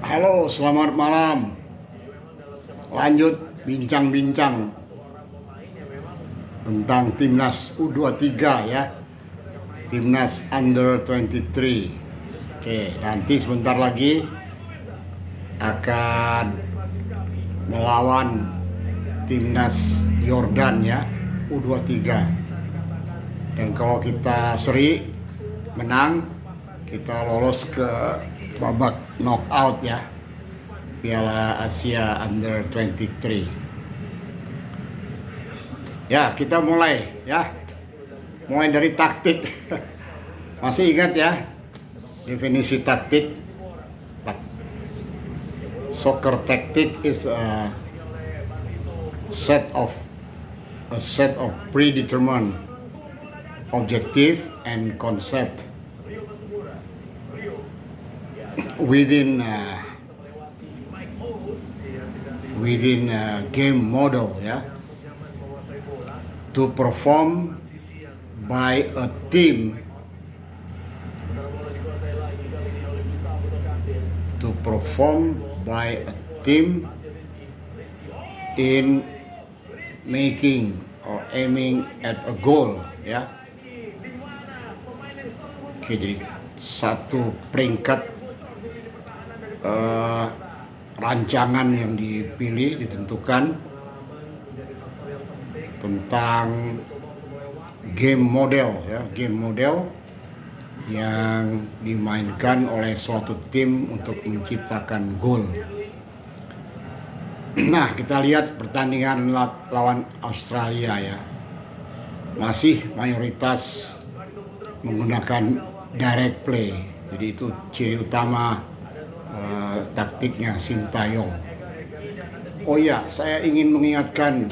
Halo, selamat malam. Lanjut bincang-bincang tentang timnas U23 ya. Timnas Under 23. Oke, nanti sebentar lagi akan melawan timnas Yordan ya, U23. Dan kalau kita seri menang, kita lolos ke babak knockout ya, Piala Asia Under 23. Ya, kita mulai ya. Mulai dari taktik. Masih ingat ya definisi taktik? Soccer tactic is a set of predetermined objective and concept within a game model ya, to perform by a team in making or aiming at a goal ya. Oke, jadi satu peringkat rancangan yang dipilih ditentukan tentang game model ya, game model yang dimainkan oleh suatu tim untuk menciptakan gol. Nah, kita lihat pertandingan lawan Australia ya, masih mayoritas menggunakan direct play. Jadi itu ciri utama taktiknya Sintayong. Oh ya, saya ingin mengingatkan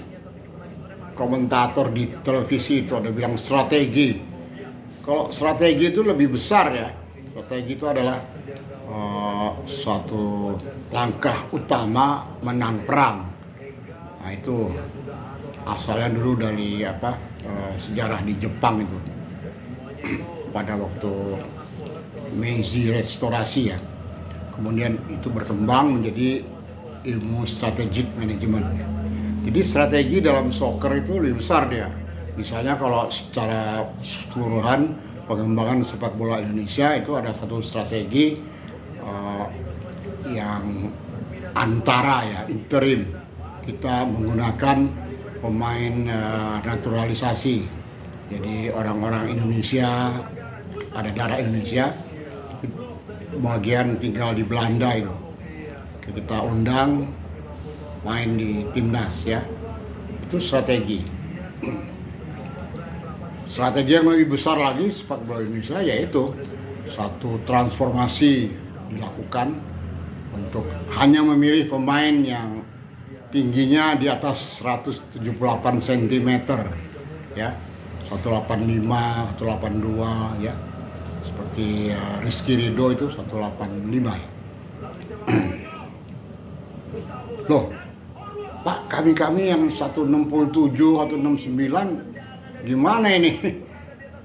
komentator di televisi itu ada bilang strategi. Kalau strategi itu lebih besar ya. Strategi itu adalah suatu langkah utama menang perang. Nah, itu asalnya dulu dari sejarah di Jepang itu. Pada waktu Meiji Restorasi ya. Kemudian itu berkembang menjadi ilmu strategic management. Jadi strategi dalam soccer itu lebih besar dia. Misalnya kalau secara keseluruhan pengembangan sepak bola Indonesia itu ada satu strategi yang antara ya, interim. Kita menggunakan pemain naturalisasi. Jadi orang-orang Indonesia, ada darah Indonesia, bagian tinggal di Belanda itu. Kita undang main di timnas ya. Itu strategi. Strategi yang lebih besar lagi sepak bola Indonesia yaitu satu transformasi dilakukan untuk hanya memilih pemain yang tingginya di atas 178 cm ya. 185, 182 ya. Seperti Rizky Ridho itu 185 ya. Loh, Pak, kami yang 167, 169 gimana ini?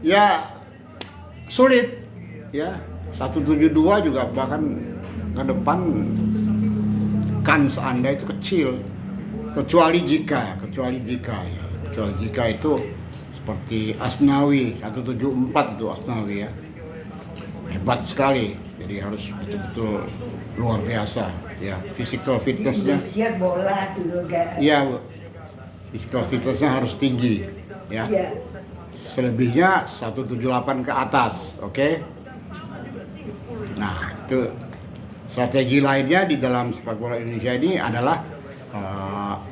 Ya sulit ya. 172 juga bahkan ke depan kans Anda itu kecil. Kecuali jika itu seperti Asnawi 174 itu Asnawi ya. Hebat sekali. Jadi harus betul-betul luar biasa ya, physical fitnessnya. Indonesia bola juga. Iya, physical fitnessnya harus tinggi ya. Selebihnya 178 ke atas, oke? Nah, itu strategi lainnya di dalam sepak bola Indonesia ini adalah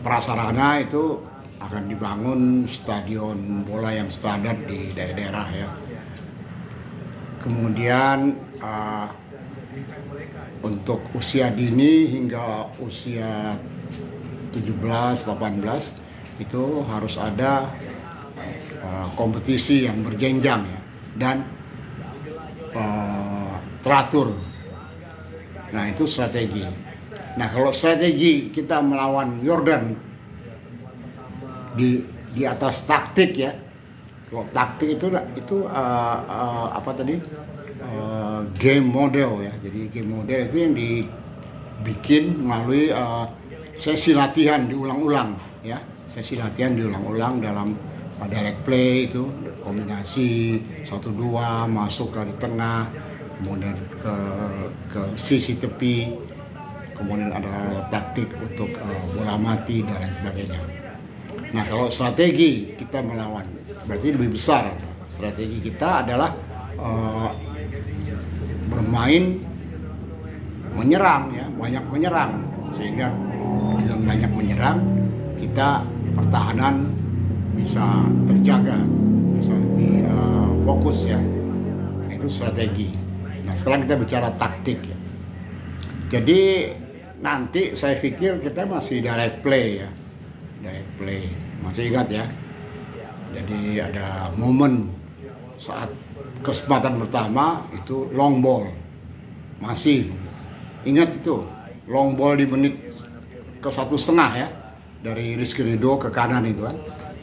prasarana itu akan dibangun stadion bola yang standar di daerah-daerah ya. Kemudian untuk usia dini hingga usia 17-18 itu harus ada kompetisi yang berjenjang ya, dan teratur. Nah, itu strategi. Nah, kalau strategi kita melawan Yordan di atas taktik ya. Kalau taktik itu game model ya. Jadi game model itu yang bikin melalui sesi latihan diulang-ulang ya, sesi latihan diulang-ulang dalam direct play itu kombinasi 1-2 masuk dari tengah, kemudian ke sisi tepi, kemudian ada taktik untuk bola mati dan lain sebagainya. Nah kalau strategi kita melawan berarti lebih besar. Strategi kita adalah bermain menyerang ya, banyak menyerang, sehingga dengan banyak menyerang kita pertahanan bisa terjaga, bisa lebih fokus ya. Nah, itu strategi. Nah sekarang kita bicara taktik ya. Jadi nanti saya pikir kita masih direct play ya, direct play, masih ingat ya. Jadi ada momen saat kesempatan pertama itu long ball, masih ingat itu long ball di menit ke 1,5 ya, dari Rizky Ridho ke kanan itu kan,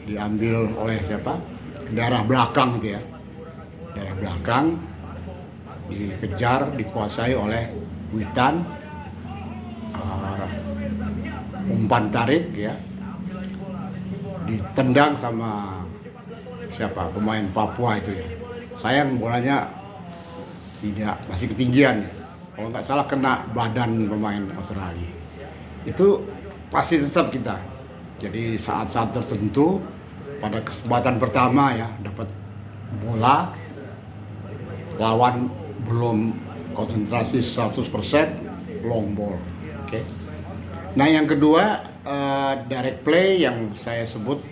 diambil oleh siapa, daerah belakang gitu ya, daerah belakang dikejar, dikuasai oleh Witan, umpan tarik ya, ditendang sama siapa, pemain Papua itu ya. Sayang bolanya tidak, masih ketinggian ya. Kalau nggak salah kena badan pemain Australia. Itu pasti tetap kita. Jadi saat-saat tertentu pada kesempatan pertama ya dapat bola, lawan belum konsentrasi 100%, long ball. Oke. Nah yang kedua direct play yang saya sebut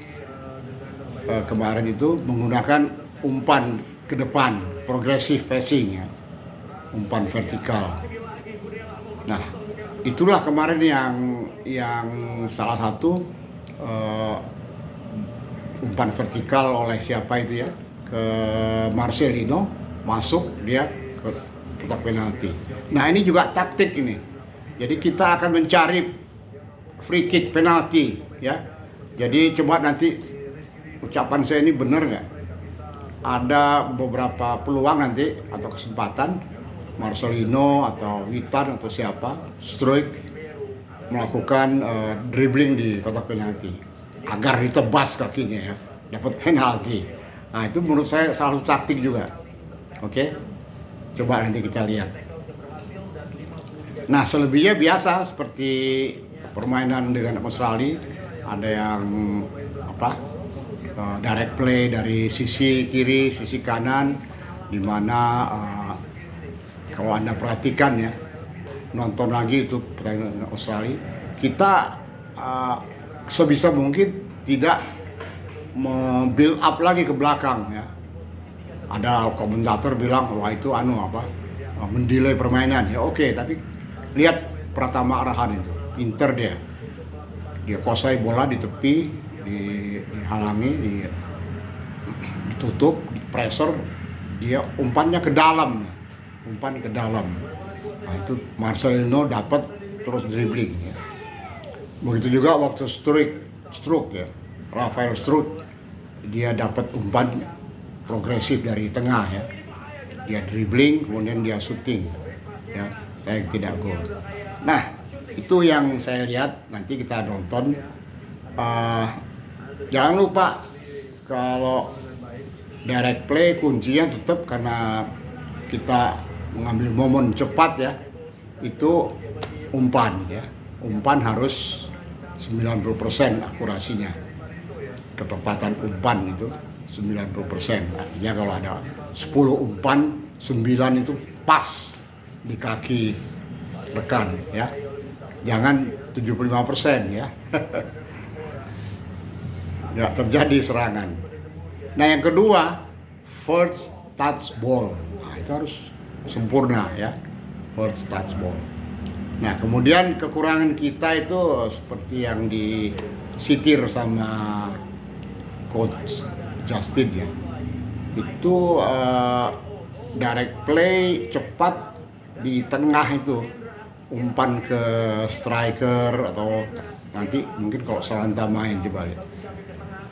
kemarin itu menggunakan umpan ke depan, progressive passing ya, umpan vertikal. Nah itulah kemarin yang salah satu umpan vertikal oleh siapa itu ya, ke Marcelino, masuk dia ke kotak penalti. Nah ini juga taktik ini. Jadi kita akan mencari free kick penalti ya. Jadi coba nanti ucapan saya ini benar nggak? Ada beberapa peluang nanti atau kesempatan Marcelino atau Witan atau siapa strike melakukan dribbling di kotak penalti agar ditebas kakinya ya, dapat penalti. Nah itu menurut saya selalu taktik juga. Oke, coba nanti kita lihat. Nah selebihnya biasa seperti permainan dengan Australia, ada yang direct play dari sisi kiri, sisi kanan, di mana kalau Anda perhatikan ya, nonton lagi itu pertandingan Australia, kita sebisa mungkin tidak build up lagi ke belakang ya. Ada komentator bilang wah itu mendelay permainan ya. Oke, tapi lihat Pratama Arahan itu, pinter dia kuasai bola di tepi, dihalangi, ditutup, di pressure, dia umpannya ke dalam, umpan ke dalam. Nah itu Marcelino dapat terus dribbling ya. Begitu juga waktu Struijk ya, Rafael Struijk, dia dapat umpan progresif dari tengah ya, dia dribbling kemudian dia shooting ya, saya tidak gol. Nah itu yang saya lihat, nanti kita nonton. Jangan lupa kalau direct play kuncinya tetap, karena kita mengambil momen cepat ya, itu umpan ya, umpan harus 90% akurasinya, ketepatan umpan itu 90%. Artinya kalau ada 10 umpan, 9 itu pas di kaki rekan ya, jangan 75% ya. Nggak terjadi serangan. Nah yang kedua, first touch ball. Nah itu harus sempurna ya, first touch ball. Nah kemudian kekurangan kita itu seperti yang disitir sama coach Justin ya, itu direct play cepat di tengah itu, umpan ke striker atau nanti mungkin kalau Salanta main coba lihat.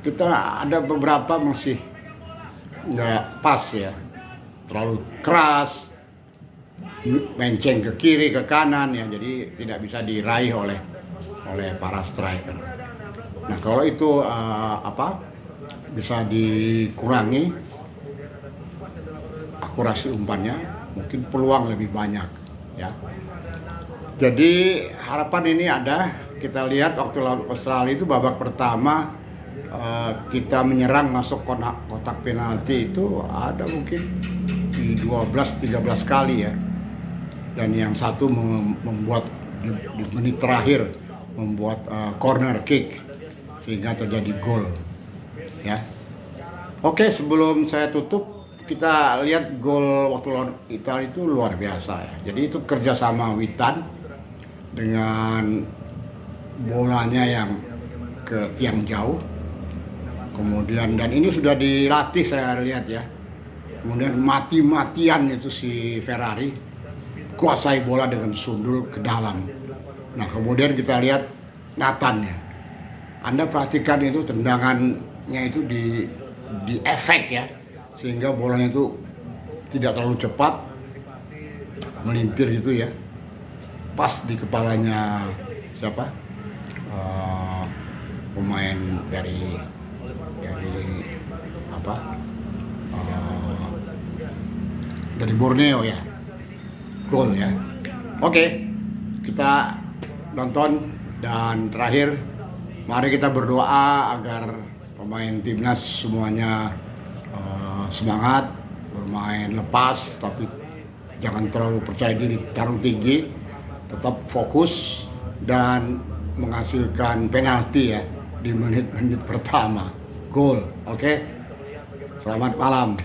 Kita ada beberapa masih nggak pas ya, terlalu keras, menceng ke kiri ke kanan ya, jadi tidak bisa diraih oleh para striker. Nah kalau itu bisa dikurangi akurasi umpannya, mungkin peluang lebih banyak ya. Jadi harapan ini ada, kita lihat waktu lawan Australia itu babak pertama kita menyerang masuk kotak penalti itu ada mungkin di 12-13 kali ya. Dan yang satu membuat di menit terakhir membuat corner kick sehingga terjadi gol ya. Oke, sebelum saya tutup, kita lihat gol waktu lawan Italia itu luar biasa ya. Jadi itu kerjasama Witan dengan bolanya yang ke tiang jauh. Kemudian, dan ini sudah dilatih saya lihat ya. Kemudian mati-matian itu si Ferrari kuasai bola dengan sundul ke dalam. Nah kemudian kita lihat Nathan ya. Anda perhatikan itu tendangannya itu di efek ya, sehingga bolanya itu tidak terlalu cepat melintir gitu ya, pas di kepalanya siapa pemain dari dari Borneo ya, gol ya. Oke, kita nonton, dan terakhir mari kita berdoa agar pemain timnas semuanya semangat bermain lepas, tapi jangan terlalu percaya diri, taruh tinggi, tetap fokus dan menghasilkan penalti ya di menit-menit pertama, gol. Oke, selamat malam.